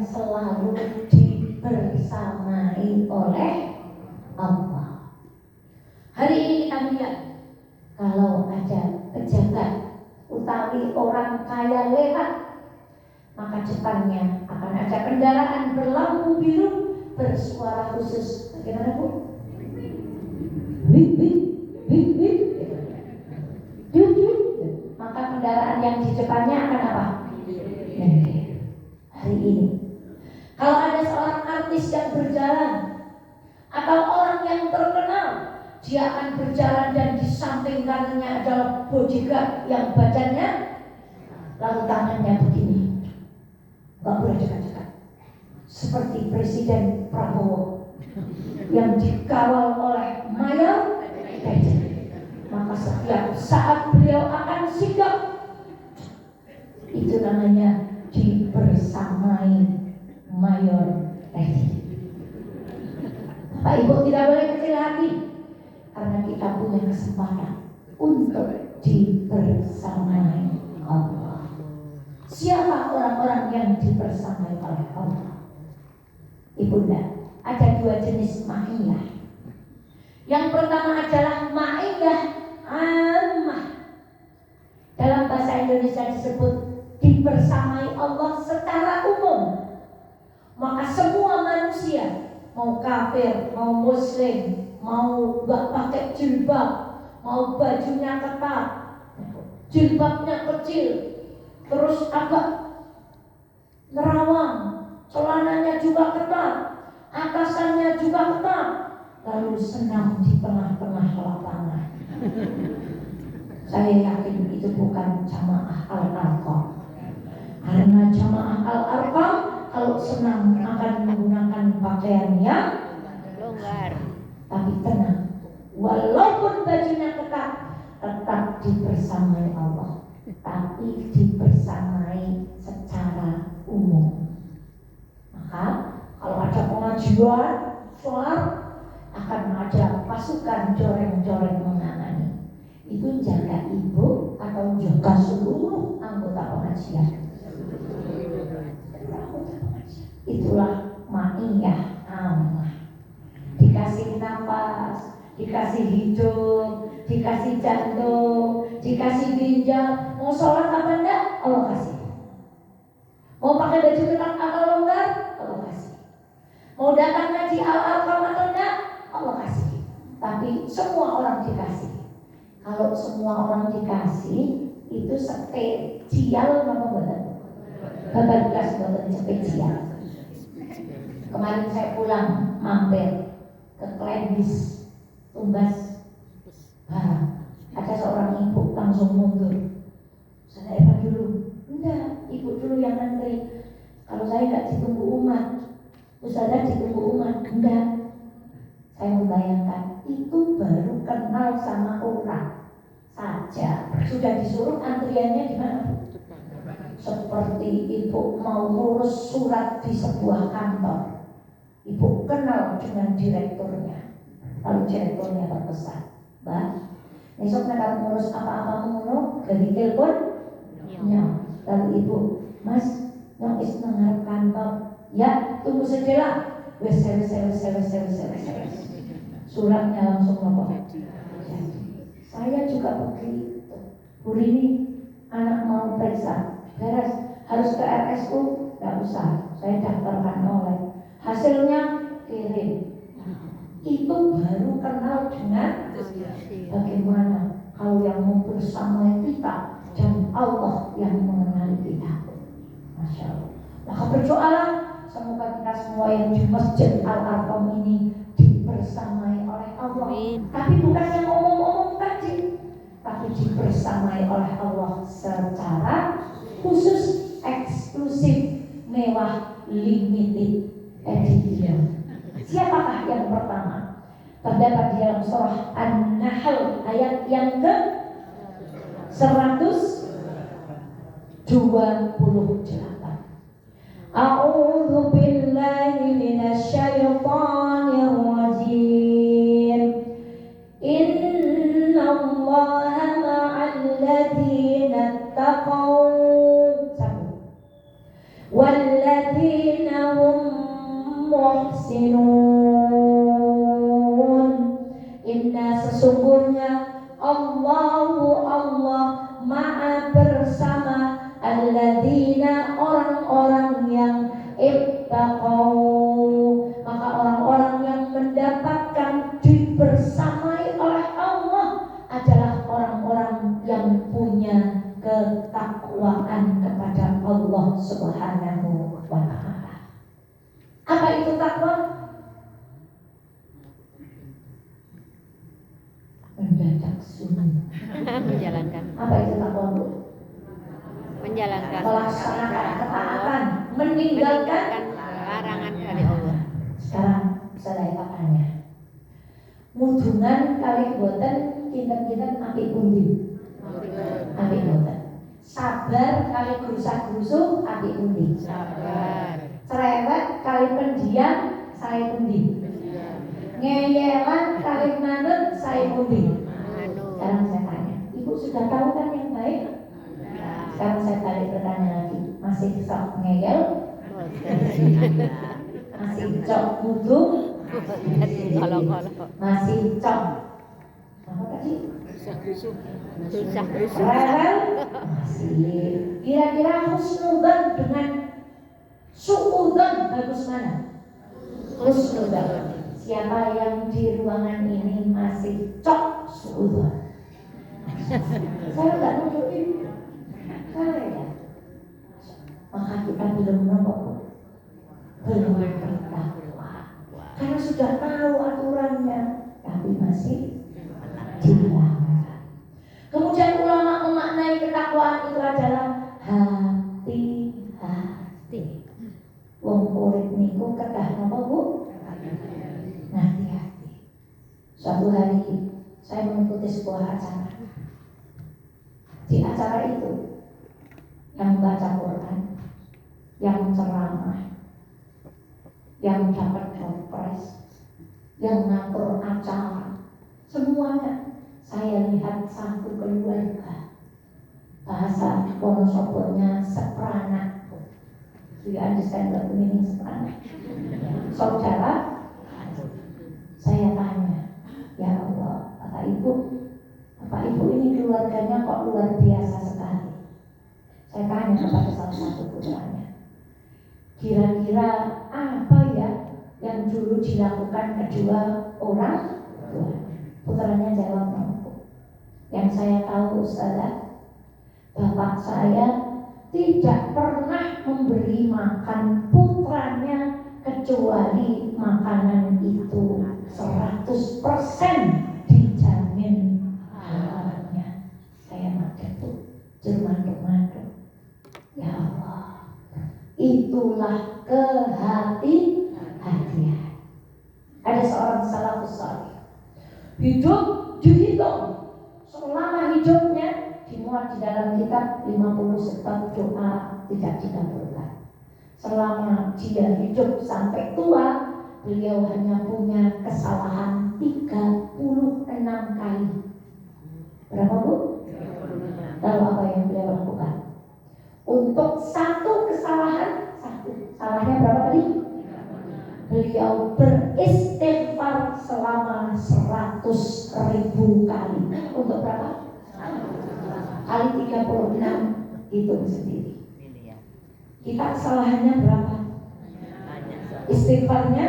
yang selalu dibersamai oleh Allah. Hari ini kita lihat kalau ada pejabat utawi orang kaya lewat, maka depannya akan ada kendaraan berlampu biru bersuara khusus. Bagaimana Bu? Wih, wih, wih, wih. Maka kendaraan yang di depannya akan apa? Hari ini kalau ada seorang artis yang berjalan atau orang yang terkenal, dia akan berjalan dan di samping kanannya adalah bodyguard yang badannya lalu tangannya begini, gak boleh dekat-dekat, seperti Presiden Prabowo yang dikawal oleh mayor Teddy. Maka setiap saat beliau akan sigap, itu namanya dibersamai mayor Teddy. Bapak Ibu tidak boleh kecil hati, karena kita punya kesempatan untuk dibersamai Allah. Siapa orang-orang yang dibersamai oleh Allah? Ibunda, ada dua jenis ma'iyah. Yang pertama adalah ma'iyah ammah. Dalam bahasa Indonesia disebut dibersamai Allah secara umum. Maka semua manusia, mau kafir, mau muslim, mau gak pakai jilbab, mau bajunya ketat, jilbabnya kecil, terus agak nerawang, celananya juga ketat, atasannya juga ketat, lalu senam di tengah-tengah lapangan. Saya yakin itu bukan jamaah Al-Arqam. Karena jamaah Al-Arqam kalau senam akan menggunakan pakaian yang longgar, tapi tenang, walaupun bajunya ketat, tetap dibersamai Allah, tapi dibersamai secara umum. Maka kalau ada pengajian, sholat, akan ada pasukan joreng-joreng menangani. Itu jaga ibu atau jaga seluruh anggota pengajian. Itulah ma'iyah ammah. Dikasih nafas, dikasih hidup, dikasih jantung, dikasih ginjal. Mau sholat apa enggak? Allah kasih. Mau pakai baju ketat atau longgar? Allah kasih. Mau datang ngaji Al-Arqam atau enggak? Allah kasih. Tapi semua orang dikasih. Kalau semua orang dikasih, itu spesial apa benar? Bapak kelas buatan spesial. Kemarin saya pulang mampir ke Klendis, Tumbas barang. Ada seorang ibu langsung mundur. Saya Eva dulu. Enggak, ibu dulu yang ngantri. Kalau saya enggak ditunggu umat, Ustazah ditunggu umat. Enggak. Saya membayangkan itu baru kenal sama orang saja sudah disuruh antriannya di mana? Seperti ibu mau ngurus surat di sebuah kantor. Ibu kenal dengan direkturnya. Lalu direkturnya berpesan, Mbak, besok kalau ngurus apa-apa menurut dari telepon? Ya. Lalu ibu, Mas, yang ngarep kantor. Ya, tunggu sejenak. Wes. Suratnya langsung ngomong. Saya juga begitu. Bu Rini, anak mau periksa, beres, harus ke RSU, nggak usah, saya daftarkan online. Hasilnya kirim. Itu baru kenal dengan bagaimana kalau yang mau bersama kita dan Allah yang mengenali kita. Masya Allah. Maka berdoalah semoga kita semua yang di Masjid Al-Arqam ini dibersamai oleh Allah. Tapi bukan yang omong-omong tadi, tapi dibersamai oleh Allah secara khusus, eksklusif, mewah, limited edition. Siapakah yang pertama? Terdapat di dalam surah An-Nahl ayat yang ke 128. A'udzu billahi minasy syaithanir rajim. Innallaha ma'al ladzina taqaw wa walladzina hum muhsinun. Inna sesungguhnya Allahu Allah ma'a bersama alladzina orang-orang yang ittaqau, maka orang-orang yang mendapatkan dibersamai oleh Allah adalah orang-orang yang punya ketakwaan kepada Allah Subhanahu wa ta'ala. Apa itu takwa? Mendadak sunyi. Menjalankan. Apa itu takwa, Bu? Menjalankan. Melaksanakan ketaatan, meninggalkan larangan dari Allah. Sekarang saya tanya, mudungan kali boten kinten-kinten apik pundi? Apik boten. Sabar kali grusak-grusuk apik pundi? Sabar. Cerewet kali pendiam saya pundi? Ngeyelan kali manut saya pundi? Sekarang saya tanya, Ibu sudah tahu kan yang baik? Sekarang saya balik bertanya lagi, masih sok ngeyel? Masih cok mudung? Masih cok apa tadi? Susah. Rewel? Masih. Kira-kira husnudzon dengan suudzon bagus mana? Husnudzon. Siapa yang di ruangan ini masih cok suudzon? Saya nggak nunjukin. Saya. Maka kita belum nomor, belum bertakwa. Karena sudah tahu aturannya, tapi masih dilanggar. Kemudian ulama memaknai ketakwaan itu adalah hati-hati. Wong urip niku kedah napa, Bu? Hati-hati. Suatu hari saya mengikuti sebuah acara. Di acara itu yang baca Quran, yang ceramah, yang dapat dompres, yang ngatur acara, semuanya saya lihat satu keluarga. Bahasa Wonosobonya sepranak. Do you understand what the meaning sepranak? Saudara, saya tanya, ya Allah, Bapak Ibu ini keluarganya kok luar biasa sekali. Saya tanya kepada salah satu putranya, kira-kira apa ya yang dulu dilakukan kedua orang tua? Putranya jawab, yang saya tahu Ustazah, bapak saya tidak pernah memberi makan putranya kecuali makanan itu 100% dijamin halalnya. Saya makan tuh cermat-cermat. Ya Allah, itulah kehati-hatian. Ada seorang salafus salih, hidup dihitung selama hidupnya, dimuat di dalam kitab 50 sebab doa tidak dikabulkan. Selama dia hidup sampai tua, beliau hanya punya kesalahan 36 kali. Berapa, Bu? Lalu apa yang beliau lakukan? Untuk satu kesalahan, salahnya berapa tadi? Beliau beristighfar selama 100.000 kali. Untuk berapa? Kali 36, hitung sendiri. Kita kesalahannya berapa? Istighfarnya?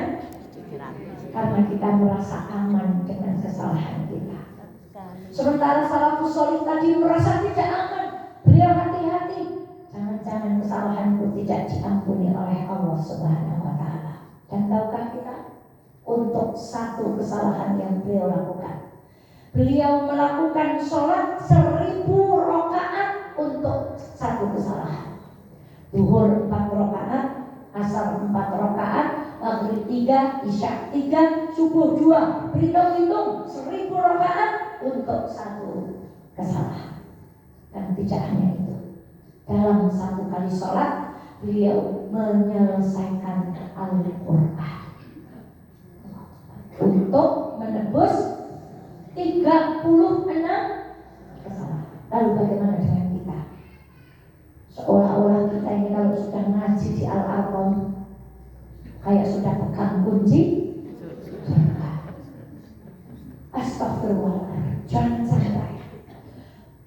Karena kita merasa aman dengan kesalahan kita. Sementara salafus salih tadi merasa tidak aman. Beliau hati-hati, jangan-jangan kesalahanku tidak diampuni oleh Allah Subhanahu wa ta'ala. Dan tahukah kita, untuk satu kesalahan yang beliau lakukan, beliau melakukan sholat 1000 rakaat untuk satu kesalahan. Zuhur 4 rakaat, asar 4 rakaat, maghrib 3, isya 3, subuh 2. Hitung-hitung 1000 rakaat untuk satu kesalahan. Dan tidak hanya itu, dalam satu kali sholat beliau menyelesaikan Al-Quran untuk menebus 36 kesalahan. Lalu bagaimana dengan kita? Seolah-olah kita kita ini kalau sudah ngaji di Al-Arqam kayak sudah pegang kunci surga. Astagfirullahaladzim, jangan sampai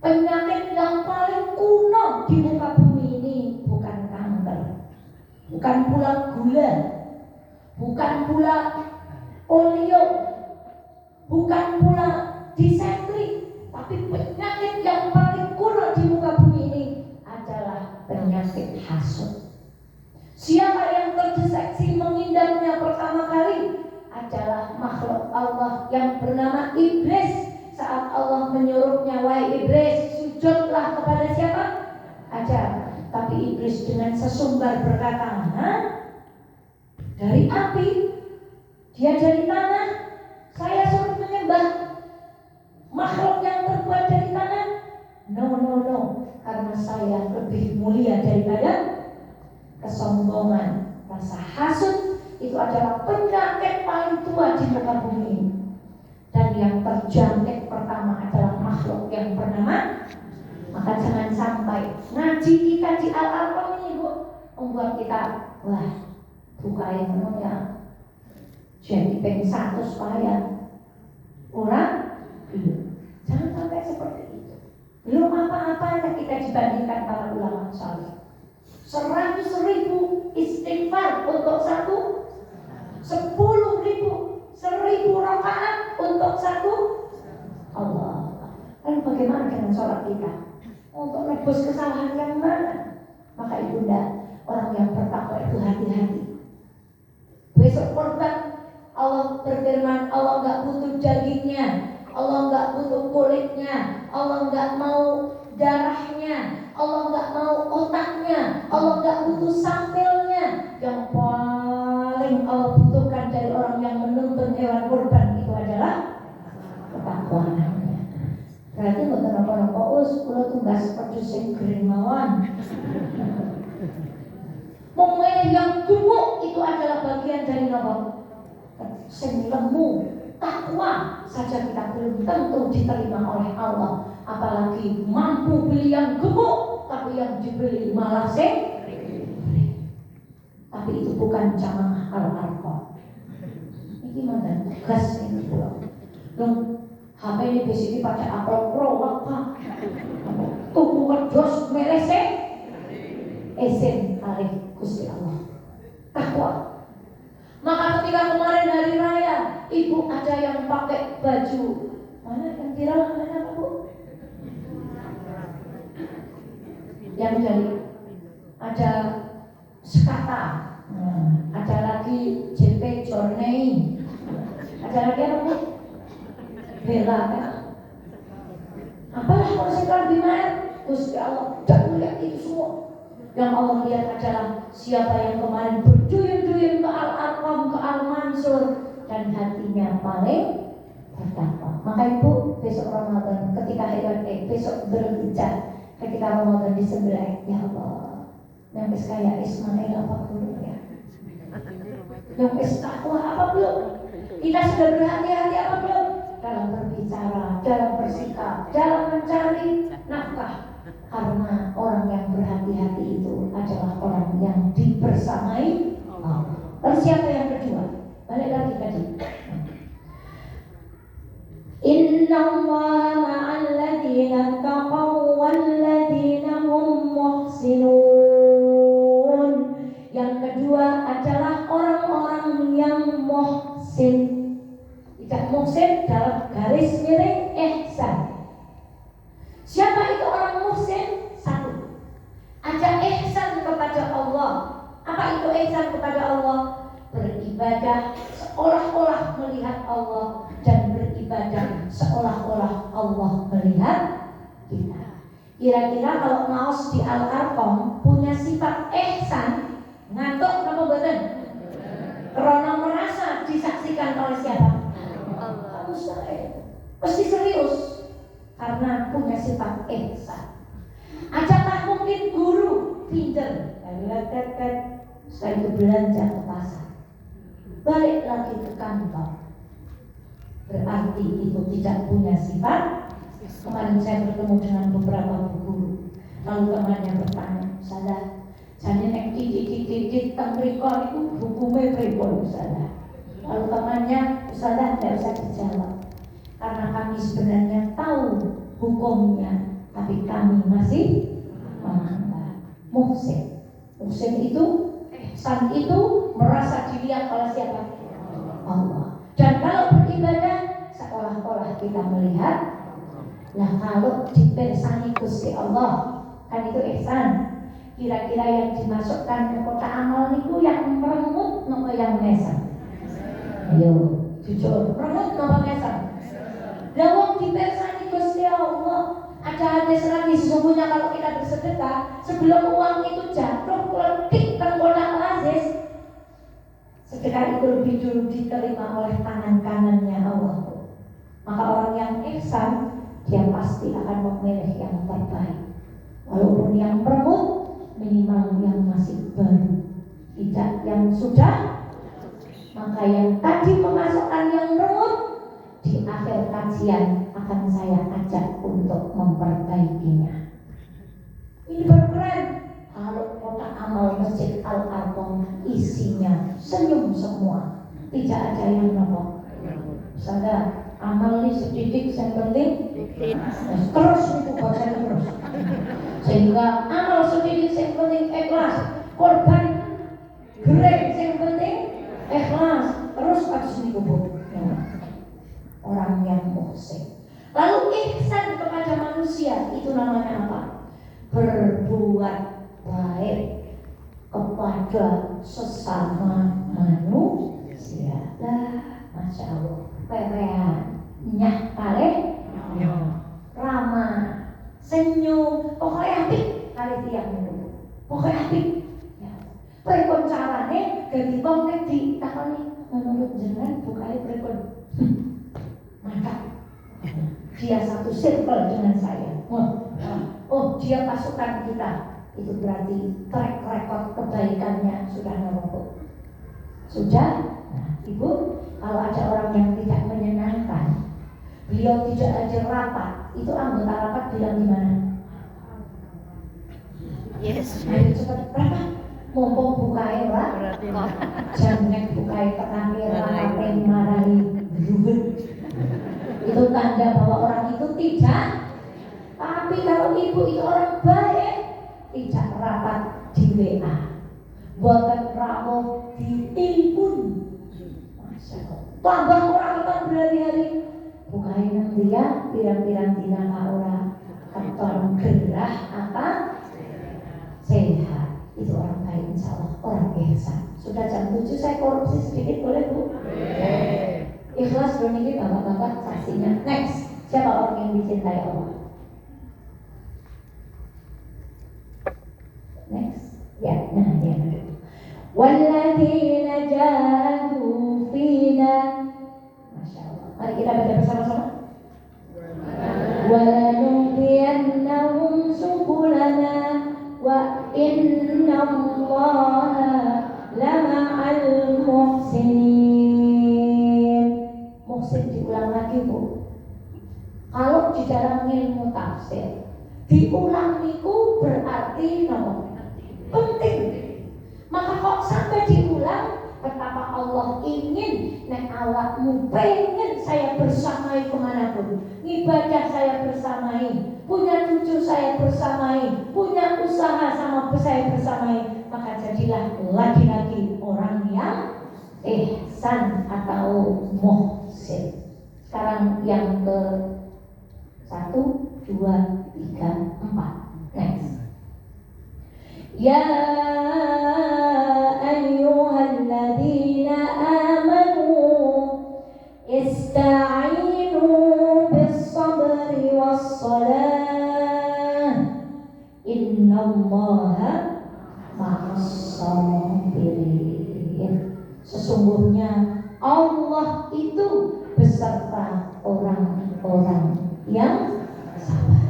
penyakit yang paling kuno di muka bumi ini bukan kanker, bukan pula gula, bukan pula polio, bukan pula disentri, tapi penyakit yang paling kuno di muka bumi ini adalah penyakit hasut. Siapa yang terdeteksi mengidapnya pertama kali adalah makhluk Allah yang bernama iblis. Saat Allah menyuruhnya, wahai iblis, sujudlah kepada siapa? Adam. Tapi iblis dengan sesumbar berkata, "Hah? Dari api? Dia dari tanah? Saya suruh menyembah makhluk yang terbuat dari tanah? No. Karena saya lebih mulia daripada kesombongan." Rasa hasut itu adalah penyakit paling tua di muka bumi ini. Dan yang terjangkit pertama adalah makhluk yang bernama. Maka jangan sampai ngaji kita di Al-Arqam ini, Bu, membuat kita buka yang namanya jadi peng satu supaya orang jangan sampai seperti itu. Belum apa-apanya kita dibandingkan para ulama saleh. 100.000 istighfar untuk satu, 10.000, 1.000 rakaat untuk satu. Allah. Lalu bagaimana dengan sholat kita? Untuk nebus kesalahan yang mana? Maka ibunda, orang yang bertakwa itu hati-hati. Besok korban, Allah berfirman, Allah enggak butuh dagingnya, Allah enggak butuh kulitnya, Allah enggak mau darahnya, Allah enggak mau otaknya, Allah enggak butuh sampilnya. Yang paling Allah butuhkan dari orang yang menuntun hewan kurban itu adalah ketakwaannya. Berarti nggak kenapa-napa, kula tugas seperti sing kering mawon. Memilih yang gemuk itu adalah bagian dari nopo sing lemu. Takwa saja kita belum tentu diterima oleh Allah, apalagi mampu beli yang gemuk, tapi yang dibeli malah sing. Tapi itu bukan jamaah Al-Arqam. Ini mana tugas ini pulau. HP ini besok pada upload pro apa? Tuku kerdos melese, esen alih Gusti Allah. Takwa. Maka ketika kemarin hari raya, ibu ada yang pakai baju mana yang viral namanya apa, Bu? Yang dari ada sekata, ada lagi JP Journey, ada lagi apa, Bu? Bela kan? Apalah konsekuen gimana? Gusti Allah tidak melihat itu semua. Yang Allah lihat adalah siapa yang kemarin berduyun-duyun ke Al-Arqam, ke Al-Mansur, dan hatinya paling bertakwa. Maka ibu besok Ramadan, ketika besok berhijjah, ketika Ramadan disembelih, ya Allah, yang kayak Ismail apa belum ya? Yang takwa apa belum? Kita sudah berhati-hati apa belum? Dalam berbicara, dalam bersikap, dalam mencari nafkah. Karena orang yang berhati-hati itu adalah orang yang dibersamai Allah. Lalu siapa yang kedua? Balik lagi tadi. Inna Allah ma'al ladzina taqaw wal ladzina hum muhsinun. Yang kedua adalah orang-orang yang muhsin. Tidak muhsin dalam garis miring ihsan. Siapa itu orang muhsin? Satu, ada ihsan kepada Allah. Apa itu ihsan kepada Allah? Beribadah seolah-olah melihat Allah, dan beribadah seolah-olah Allah melihat kita. Kira-kira kalau ngaos di Al-Arqam punya sifat ihsan, ngantuk apa boten? Karena merasa disaksikan oleh siapa? Allah. Pasti serius. Karena punya sifat ihsan. Adakah mungkin guru pinter, setelah itu belanja ke pasar, balik lagi ke kantor, berarti itu tidak punya sifat. Kemarin saya bertemu dengan beberapa guru, lalu temannya bertanya, "Salah, Jane nek titik teng mriko niku hukume pripun Ustazah? Lalu temannya, Ustazah tidak usah dijawab, karena kami sebenarnya tahu hukumnya, tapi kami masih melanggar. Muhsin itu, ihsan itu merasa dilihat oleh siapa? Allah. Dan kalau beribadah seolah-olah kita melihat. Nah kalau dipersani Gusti Allah, kan itu ihsan. Kira-kira yang dimasukkan ke kotak amal itu yang merengut nopo yang mesan? Ayo, jujur, merengut nopo mesan? Lah wong dipersani Gusti Allah. Ada hadis lagi, sesungguhnya kalau kita bersedekah, sebelum uang itu jatuh kletik ke kotak lazis, sedekah itu lebih dulu diterima oleh tangan kanannya Allah. Maka orang yang ihsan, dia pasti akan memilih yang terbaik. Walaupun yang merengut, minimal yang masih baru, tidak yang sudah. Maka yang tadi memasukkan yang merengut, di akhir kajian akan saya ajak untuk memperbaikinya. Ini baru keren. Kalau kotak amal Masjid Al-Arqam isinya senyum semua, tidak ada yang nopo. Sadar, amal ini sedikit yang penting terus itu baca terus. Sehingga amal sedikit yang penting ikhlas, korban gerak yang penting ikhlas, terus harus dikubur. Orang yang muhsin. Lalu ihsan kepada manusia itu namanya apa? Berbuat baik kepada sesama manusia. Lah, masya Allah, perean, nyah kalih, ramah, senyum, pokoknya apik kali tiang itu, pokoknya apik. Pripun carane dadi wong nek ditakoni menurut jenengan bukae pripun? Mantap. Dia satu circle dengan saya. Oh, dia pasukan kita. Itu berarti track record kebaikannya sudah nomor. Sudah? Nah, Ibu, kalau ada orang yang tidak menyenangkan, beliau tidak aja rapat, itu anggota rapat bilang gimana? Yes. Ayo cepat rapat. Mumpung bukain lah. Jangan bukain terakhir rapat marahi berubah. Itu tanda bahwa orang itu tidak. Tapi kalau ibu itu orang baik, tidak rapat di WA, buatan rawuh di telepon. Masya Allah. Tambah orang akan berhari-hari. Bukain nanti ya, pirang-pirang dina orang keton gerah apa? Sehat. Itu orang baik, insya Allah orang ihsan. Sudah jam 7, saya korupsi sedikit boleh Bu? Ikhlas bermimpi bapak-bapak saksinya. Next, siapa orang yang dicintai Allah? Next, ya, nah dia dulu. Walladzina jahadu fina. Masya Allah. Mari kita baca bersama-sama. Walanuhdiyannahum subulana wa innallaha lama'al muhsinin. Muhsin diulang lagi Bu. Kalau di dalam ilmu tafsir diulang itu berarti penting. Maka kok sampai diulang, betapa Allah ingin nek awakmu pengen saya bersamai kemanapun, ibadah saya bersamai, punya cucu saya bersamai, punya usaha sama saya bersamai, maka jadilah lagi-lagi orang yang ihsan atau muhsin. Sekarang yang ke 1, 2, 3, 4. Next. Ya ayyuhalladzina amanu ista'inu bis-sabri was-salah innallaha ma'as-sabirin. Sesungguhnya Allah itu beserta orang-orang yang sabar.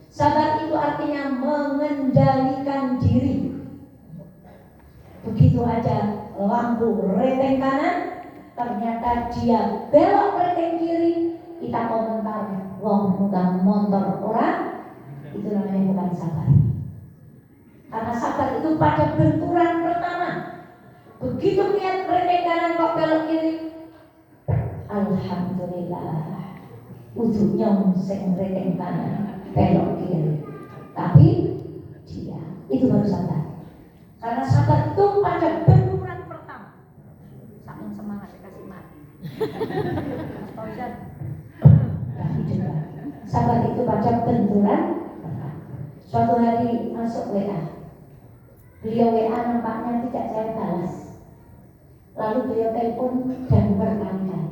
Sabar itu artinya mengendalikan diri. Begitu aja lampu reteng kanan, ternyata dia belok reteng kiri, kita komentar, wong mudah motor orang, itu namanya bukan sabar. Karena sahabat itu pada benturan pertama, begitu lihat rendeng kanan kok belok kiri, alhamdulillah, ujungnya sing rendeng kanan belok kiri. Tapi dia itu baru sadar. Karena sahabat itu pada benturan pertama, saking semangat dikasih mati. Mas Fauzan, sahabat itu pada benturan pertama. Suatu hari masuk WA. Beliau WA nampaknya tidak saya balas. Lalu beliau telepon dan berkali-kali.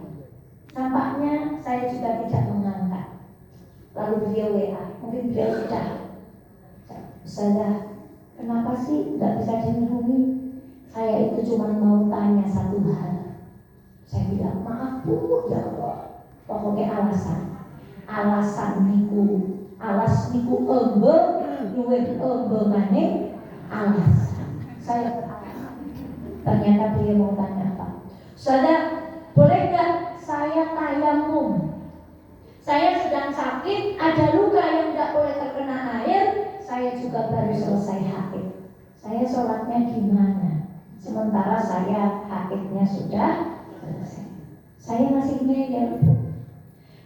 Nampaknya saya juga tidak mengangkat. Lalu beliau WA, mungkin beliau sudah kenapa sih nggak bisa dihubungi? Saya itu cuma mau tanya satu hal. Saya bilang, maaf Bu, ya Allah. Pokoknya alasan niku embe, luwih embe maneh alasan. Saya beralasan. Ternyata beliau mau tanya apa? Saudara, boleh nggak saya tayamum? Saya sedang sakit, ada luka yang nggak boleh terkena air. Saya juga baru selesai haid. Saya sholatnya gimana? Sementara saya haidnya sudah selesai. Saya masih ngeyel.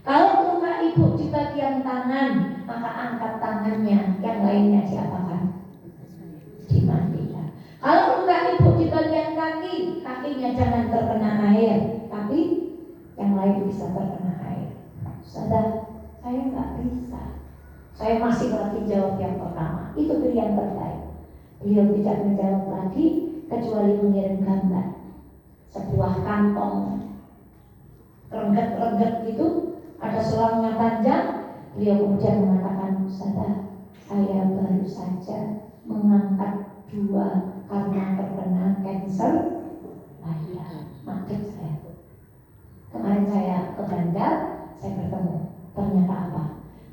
Kalau luka ibu di bagian tangan, maka angkat tangannya, yang lainnya diapakan? Dimandikan. Kalau luka ibu di bagian kaki, kakinya jangan terkena air, tapi yang lain bisa terkena air. Saudara, saya nggak bisa. Saya masih lagi jawab yang pertama. Itu pilihan terbaik. Beliau tidak menjawab lagi kecuali mengirim gambar sebuah kantong rengget-rengget gitu, ada selangnya panjang. Beliau kemudian mengatakan, saudara, saya baru saja mengangkat 2 karena terkena kanker payudara. Maksud saya, kemarin saya ke Bandar, saya bertemu. Ternyata apa?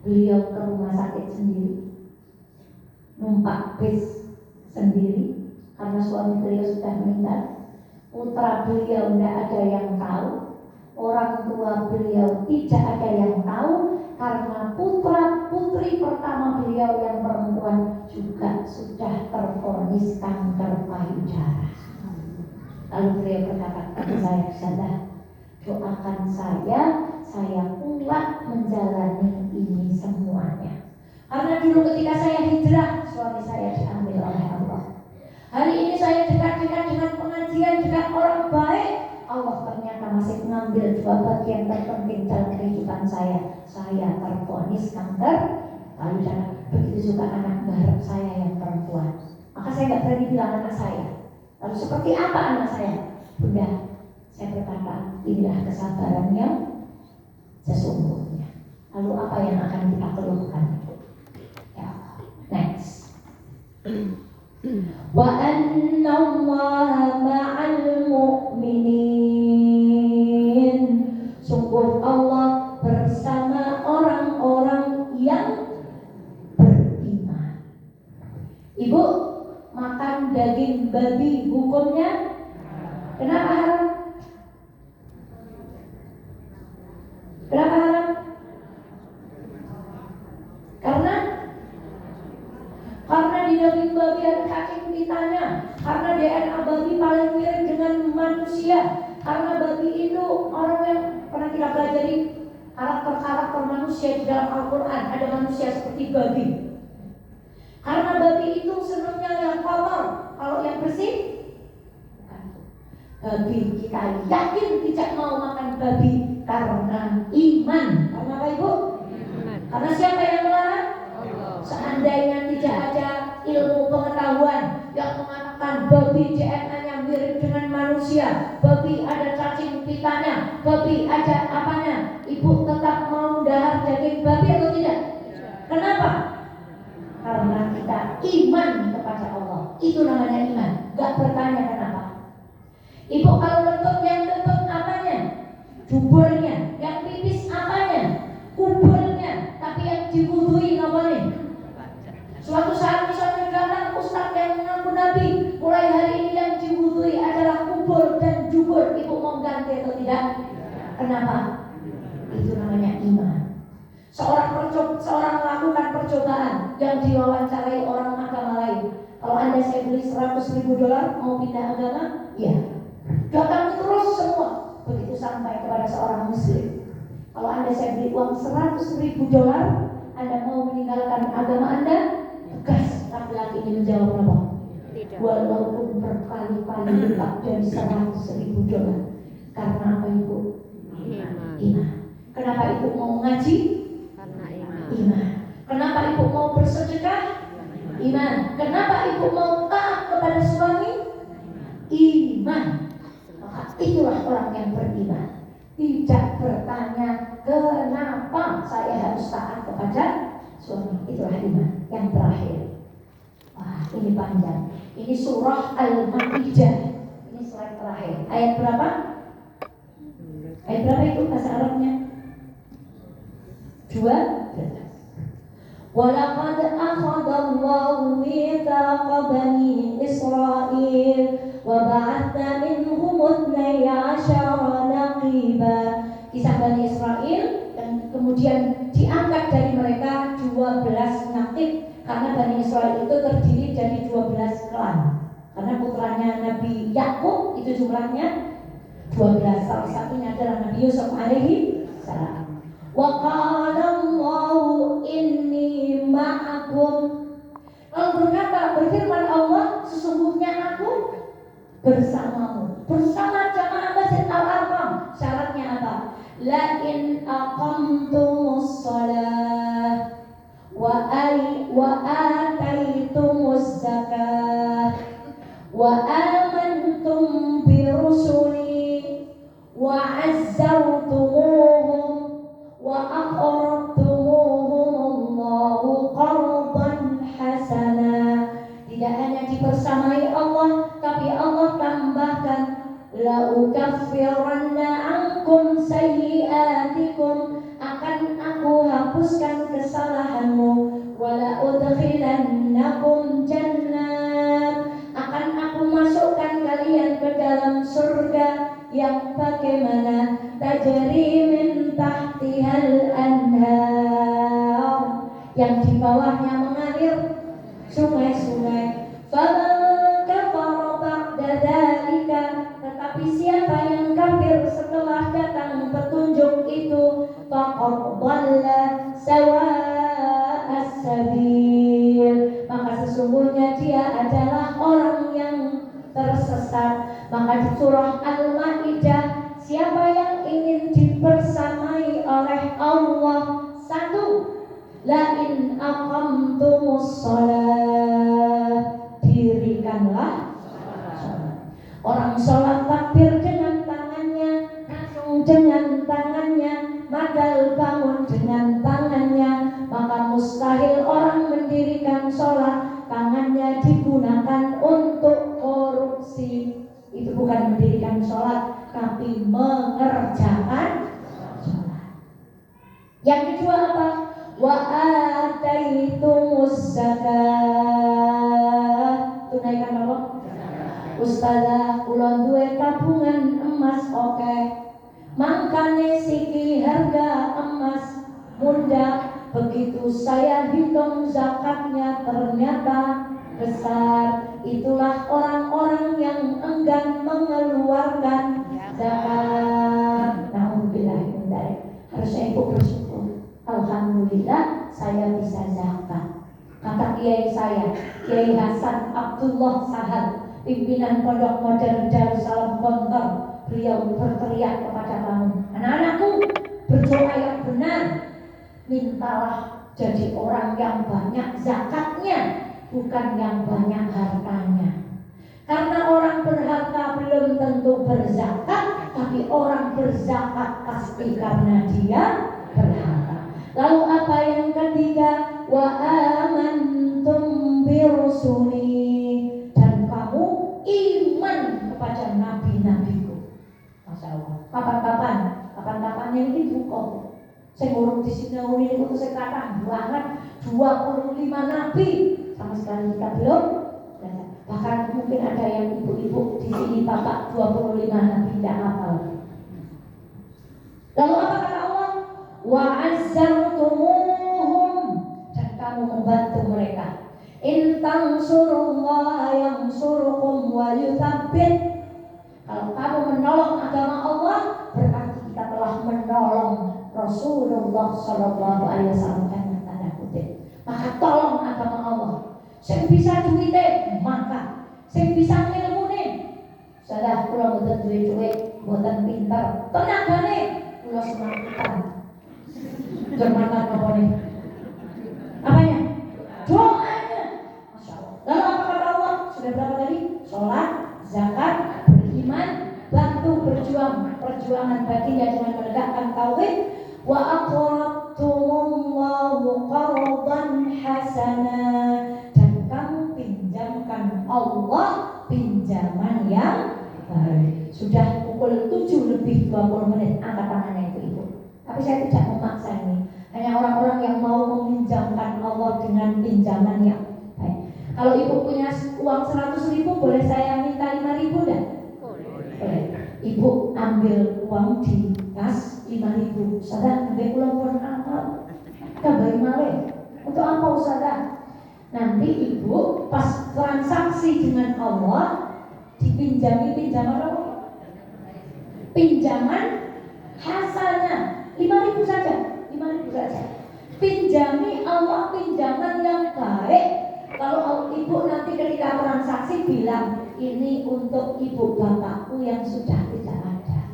Beliau ke rumah sakit sendiri, numpak bis sendiri, karena suami beliau sudah meninggal. Putra beliau tidak ada yang tahu, orang tua beliau tidak ada yang tahu, karena putra putri pertama beliau yang perempuan juga sudah tervonis kanker payudara. Lalu beliau berkata kepada saya, saudara, doakan saya kuat menjalani ini semuanya. Karena dulu ketika saya hijrah, suami saya diambil oleh Allah. Hari ini saya dekat-dekat dengan pengajian, dekat orang baik, Allah ternyata masih mengambil 2 bagian terpenting dalam kehidupan saya. Saya tervonis kanker payudara, begitu juga anak baru saya yang perempuan. Maka saya nggak berani bilang anak saya. Lalu seperti apa anak saya? Bunda, saya berkata, inilah kesabaran yang sesungguhnya. Lalu apa yang akan kita keluhkan? Ya, next. Wa anna Allaha ma'al mu'minin. Sungguh Allah bersama orang-orang yang beriman. Ibu makan daging babi hukumnya kenapa haram? Kenapa haram? Karena di daging babi ada cacing pitanya, karena DNA babi paling mirip dengan manusia, karena babi itu orang yang pernah kita pelajari karakter manusia di dalam Al-Quran, ada manusia seperti babi. Karena babi itu senangnya yang kotor, kalau yang bersih babi kita yakin tidak mau makan babi karena iman. Karena apa Ibu? Iman. Karena siapa yang melarang? Seandainya tidak ada ilmu pengetahuan yang mengatakan babi DNA-nya mirip dengan manusia, babi ada cacing pitanya, babi ada apanya, ibu tetap mau dahar daging babi atau tidak? Kenapa? Karena kita iman kepada Allah. Itu namanya iman. Gak bertanya kenapa. Ibu kalau kentut, yang kentut apanya? Juburnya. Yang pipis apanya? Kuburnya. Tapi yang diwudhui namanya. Suatu saat misalnya datang ustaz yang mengaku nabi, mulai hari ini yang diwudhui adalah kubur dan jubur. Ibu mau ganti atau tidak? Kenapa? Itu namanya iman. Seorang melakukan percobaan yang diwawancarai orang agama lain. Kalau Anda saya beli $100.000 mau pindah agama, iya. Datangi terus semua. Begitu sampai kepada seorang muslim. Kalau Anda saya beli uang $100.000, Anda mau meninggalkan agama Anda, tegas laki-laki ini menjawab apa? Tidak. Walaupun berkali-kali lipat dari $100.000. Karena apa Ibu? Iman. Iman. Kenapa Ibu mau ngaji? Karena iman. Iman. Kenapa Ibu mau bersedekah? Iman. Kenapa Ibu mau taat kepada suami? Iman. Maka itulah orang yang beriman. Tidak bertanya kenapa saya harus taat kepada suami. Itulah iman. Yang terakhir. Wah, ini panjang. Ini surah Al-Maidah. Ini slide terakhir. Ayat berapa? Ayat berapa itu bahasa Arabnya? 12. وَلَقَدْ أَخَذَ اللَّهُ مِيثَاقَ بَنِي إِسْرَائِيلَ وَبَعَثْنَا مِنْهُمُ 12 نَقِيبًا. Kisah Bani Israel, dan kemudian diangkat dari mereka 12 naqib, karena Bani Israel itu terdiri dari 12 klan. Karena putranya Nabi Yakub itu jumlahnya 12. Salah satunya adalah Nabi Yusuf alaihi salam. Wa qala Allahu inni ma'akum. Lalu berfirman Allah, sesungguhnya aku bersamamu. Bersama jamaah Masjid Al-Arqam. Syaratnya apa? La in aqamtumus shalah wa ataitumuz zakah wa amantum bi rusuli wa azzartumuhum wa aqrabtumuhum Allahu qardan hasana. Tidak hanya dibersamai Allah, tapi Allah tambahkan la ukaffiranna ankum sayyi'atikum, akan aku hapuskan kesalahanmu, wala udkhilannakum jannat, akan aku masukkan kalian ke dalam surga yang bagaimana tajri min tahtihal anhar, yang di bawahnya mengalir sungai-sungai. Faman kafara ba'da dzalika, tetapi siapa yang kafir setelah datang petunjuk itu, faqad dhalla sawa'as sabil, maka sesungguhnya dia adalah orang yang tersesat. Maka di surah Al-Maidah, siapa yang ingin dibersamai oleh Allah? Satu, la in aqamtumus shalah, dirikanlah sholat. Orang sholat takbir dengan tangannya, langsung dengan tangannya, madal bangun dengan tangannya, maka mustahil orang mendirikan sholat tangannya digunakan untuk korupsi. Itu bukan mendirikan sholat, tapi mengerjakan sholat. Yang kedua apa? Wa ataitumuz zakah, tunaikan apa? Ustazah, kula duwe tabungan emas oke, mangkane siki harga emas mudah. Begitu saya hitung zakatnya ternyata besar. Itulah orang-orang yang enggan mengeluarkan zakat. Alhamdulillah, harusnya ibu bersyukur. Alhamdulillah saya bisa zakat. Kata kiai saya, Kiai Hasan Abdullah Sahal, pimpinan Pondok Modern Darussalam Gontor, beliau berteriak kepada kamu, anak-anakku, berdoa yang benar, mintalah jadi orang yang banyak zakatnya, bukan yang banyak hartanya. Karena orang berharta belum tentu berzakat, tapi orang berzakat pasti karena dia berharta. Lalu apa yang ketiga? Wa amantum birusuli, dan kamu iman kepada nabi-nabiku. Masya Allah. Kapan-kapannya ini buka. Saya ngurung di sini ini itu saya kata banget 25 nabi, sama sekali kita belum. Bahkan mungkin ada yang ibu-ibu di sini bapak 25 nabi tidak hafal. Lalu apa kata Allah? Wa azzartumuhum, dan kamu membantu mereka. In tansurullaha yansurukum wa yutsabbit. Kalau kamu menolong agama Allah, berarti kita telah menolong Rasulullah sallallahu alaihi wasallam, tanda kutip. Maka tolong agama Allah. Sing bisa duwite maka, sing bisa ngilmune. Salah kula mboten duwe-duwe, mboten pinter, tenagane kula semangat. Bermanfaat apa nih? Apanya? Doanya. Masya Allah. Lalu apa kata Allah? Sudah berapa tadi? Sholat, zakat, beriman, bantu berjuang, perjuangan batinnya dengan menegakkan tauhid. Wa aqradtumullahu qardan hasana, dan kamu pinjamkan Allah pinjaman yang baik. Sudah pukul 7:20 angkat tangannya itu. Tapi saya tidak memaksa ini. Hanya orang-orang yang mau meminjamkan Allah dengan pinjaman yang baik. Kalau ibu punya uang 100.000, boleh saya minta 5.000 enggak? Boleh. Ibu ambil uang di kas 5.000. Ustazah, ambil uang pun apa? Kabari malih. Untuk apa Ustazah? Nanti ibu pas transaksi dengan Allah dipinjami pinjaman apa? Pinjaman hasanah 5.000 saja. 5.000 saja. Pinjami Allah pinjaman yang baik. Kalau ibu nanti ketika transaksi bilang, ini untuk ibu bapakku yang sudah tidak ada,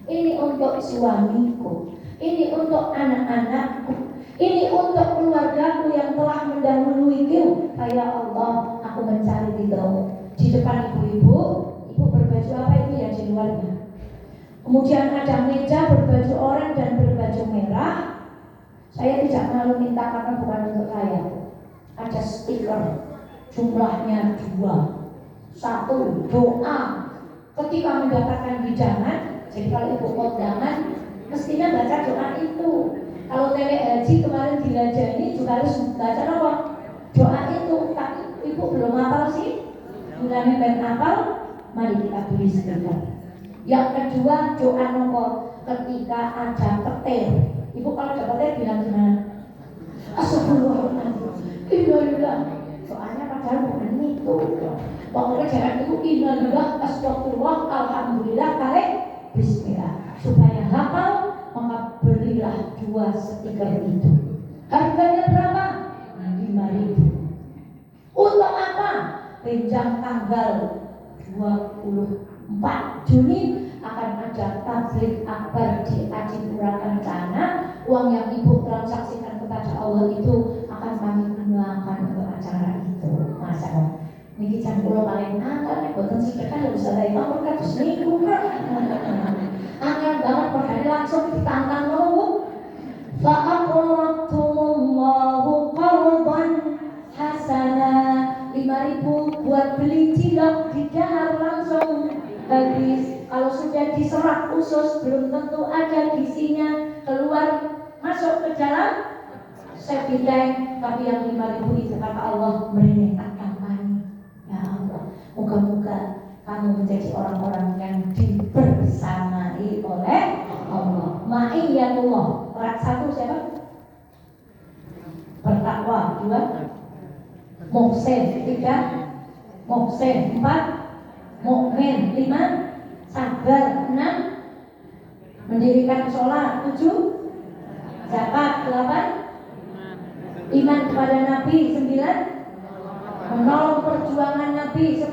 ini untuk suamiku, ini untuk anak-anakku, ini untuk keluargaku yang telah mendahuluiku. Ya Allah, aku mencari ridhomu. Di depan ibu-ibu, ibu berbaju apa itu ya di luarnya. Kemudian ada meja berbaju oranye dan berbaju merah. Saya tidak malu minta karena bukan untuk saya. Ada stiker, jumlahnya 2. 1, doa ketika mendapatkan hidangan. Jadi kalau ibu kondangan, mestinya baca doa itu. Kalau tele haji kemarin dilajani juga harus baca apa? Doa itu. Tapi ibu belum hafal sih. Mulanya ben hafal, mari kita beri stiker. Yang kedua, doa nomor ketika ada petir. Ibu kalau ada petir bilang gimana? Astagfirullahaladzim. Innalillah. Soalnya padahal bukan itu. Pokoknya jangan itu innalillah, astagfirullah, alhamdulillah, kali bismillah. Supaya hafal, maka berilah 2 stiker itu. Harganya berapa? 5.000. Untuk apa? Pinjam tanggal 24 Juni akan ada tabligh akbar di Adipura Kencana. Uang yang ibu transaksikan kepada Allah itu akan kami gunakan untuk acara itu. Masa Allah. Niki can kula paling angel boten sedekah lho Ustaz Imam kados niku. Angel banget padahal langsung ditantang lho Bu. Fa aqradtumullahu qardan hasana, 5.000 buat beli cilok di dahar langsung habis. Kalau sudah diserat khusus belum tentu ada gizinya, keluar masuk ke dalam sepiteng. Tapi yang 5.000 itu kata Allah merintahkan kami. Ya Allah, moga-moga kamu menjadi orang-orang yang dibersamai oleh Allah. Ma'iyatullah. Perat 1 siapa? Bertakwa. 2 muhsin. 3 muhsin. 4 mukmin. 5 sabar. 6 mendirikan sholat. 7 zakat. 8 iman kepada Nabi. 9 menolong perjuangan Nabi. 10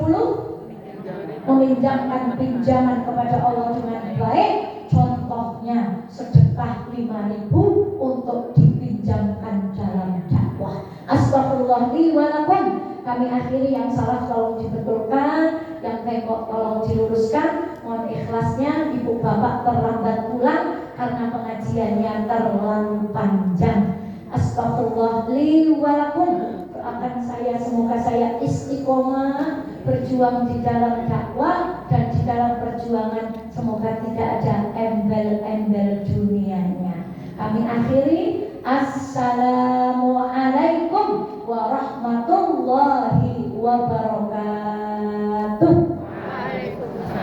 meminjamkan pinjaman kepada Allah dengan baik. Contohnya sedekah 5.000 untuk dipinjamkan dalam dakwah. Astagfirullah li wa lakum. Kami akhiri, yang salah tolong dibetulkan, yang bengkok tolong diluruskan. Mohon ikhlasnya, ibu bapak terlambat pulang karena pengajiannya terlalu panjang. Astagfirullah li wa lakum. Doakan saya, semoga saya istiqomah berjuang di dalam dakwah dan di dalam perjuangan, semoga tidak ada embel-embel dunianya. Kami akhiri. Assalamualaikum